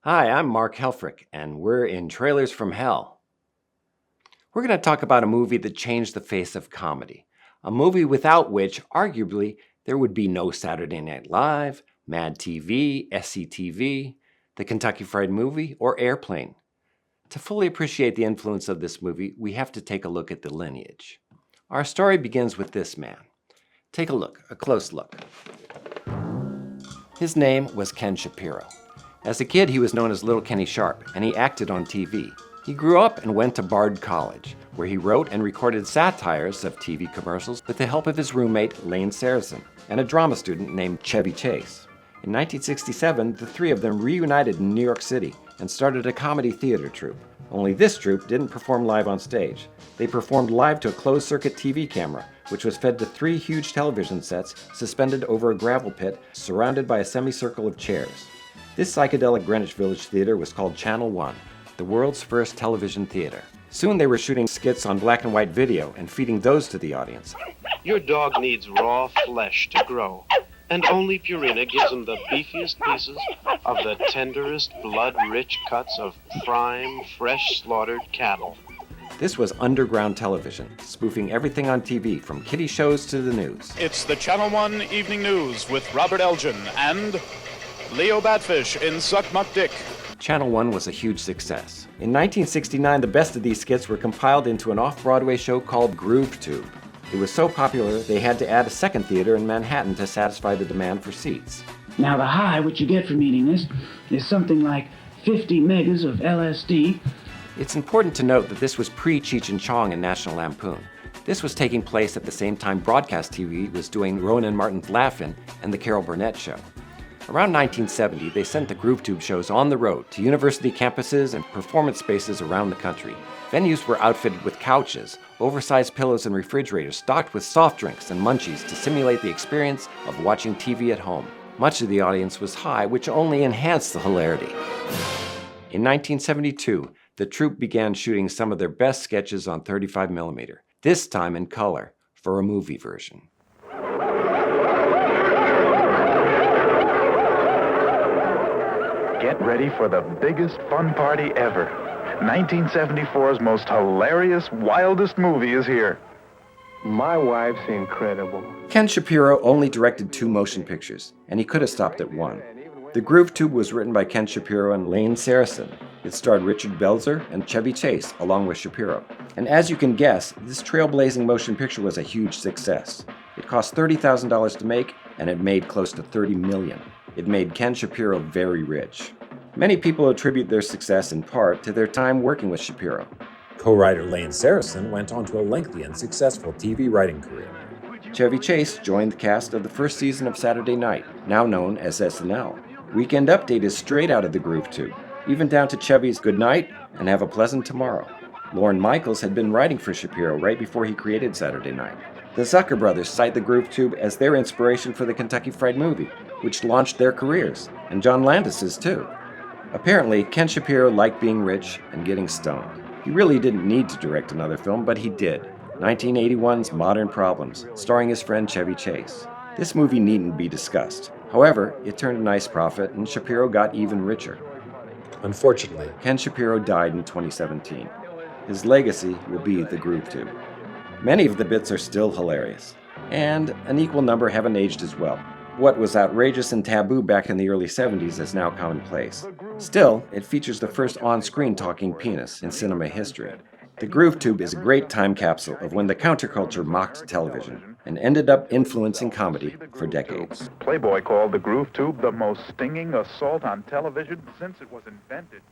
Hi, I'm Mark Helfrich, and we're in Trailers from Hell. We're going to talk about a movie that changed the face of comedy, a movie without which, arguably, there would be no Saturday Night Live, Mad TV, SCTV, the Kentucky Fried Movie, or Airplane. To fully appreciate the influence of this movie, we have to take a look at the lineage. Our story begins with this man. Take a look, a close look. His name was Ken Shapiro. As a kid, he was known as Little Kenny Sharp, and he acted on TV. He grew up and went to Bard College, where he wrote and recorded satires of TV commercials with the help of his roommate, Lane Saracen, and a drama student named Chevy Chase. In 1967, the three of them reunited in New York City and started a comedy theater troupe. Only this troupe didn't perform live on stage. They performed live to a closed-circuit TV camera, which was fed to three huge television sets suspended over a gravel pit surrounded by a semicircle of chairs. This psychedelic Greenwich Village theater was called Channel 1, the world's first television theater. Soon they were shooting skits on black and white video and feeding those to the audience. Your dog needs raw flesh to grow, and only Purina gives him the beefiest pieces of the tenderest, blood-rich cuts of prime, fresh slaughtered cattle. This was underground television, spoofing everything on TV, from kiddie shows to the news. It's the Channel 1 Evening News with Robert Elgin and Leo Badfish in Suck Muck Dick. Channel 1 was a huge success. In 1969, the best of these skits were compiled into an off-Broadway show called Groove Tube. It was so popular, they had to add a second theater in Manhattan to satisfy the demand for seats. Now the high, what you get from eating this, is something like 50 megas of LSD. It's important to note that this was pre-Cheech and Chong and National Lampoon. This was taking place at the same time broadcast TV was doing Rowan Martin's Laugh-In and The Carol Burnett Show. Around 1970, they sent the Groove Tube shows on the road to university campuses and performance spaces around the country. Venues were outfitted with couches, oversized pillows and refrigerators stocked with soft drinks and munchies to simulate the experience of watching TV at home. Much of the audience was high, which only enhanced the hilarity. In 1972, the troupe began shooting some of their best sketches on 35mm, this time in color, for a movie version. Get ready for the biggest fun party ever. 1974's most hilarious, wildest movie is here. My wife's incredible. Ken Shapiro only directed 2 motion pictures, and he could have stopped at 1. The Groove Tube was written by Ken Shapiro and Lane Saracen. It starred Richard Belzer and Chevy Chase, along with Shapiro. And as you can guess, this trailblazing motion picture was a huge success. It cost $30,000 to make, and it made close to $30 million. It made Ken Shapiro very rich. Many people attribute their success in part to their time working with Shapiro. Co-writer Lane Saracen went on to a lengthy and successful TV writing career. Chevy Chase joined the cast of the first season of Saturday Night, now known as SNL. Weekend Update is straight out of the Groove Tube, even down to Chevy's Good Night and Have a Pleasant Tomorrow. Lorne Michaels had been writing for Shapiro right before he created Saturday Night. The Zucker brothers cite the Groove Tube as their inspiration for the Kentucky Fried Movie, which launched their careers, and John Landis's too. Apparently, Ken Shapiro liked being rich and getting stoned. He really didn't need to direct another film, but he did. 1981's Modern Problems, starring his friend Chevy Chase. This movie needn't be discussed. However, it turned a nice profit, and Shapiro got even richer. Unfortunately, Ken Shapiro died in 2017. His legacy will be the Groove Tube. Many of the bits are still hilarious, and an equal number haven't aged as well. What was outrageous and taboo back in the early 70s is now commonplace. Still, it features the first on-screen talking penis in cinema history. The Groove Tube is a great time capsule of when the counterculture mocked television and ended up influencing comedy for decades. Playboy called the Groove Tube the most stinging assault on television since it was invented.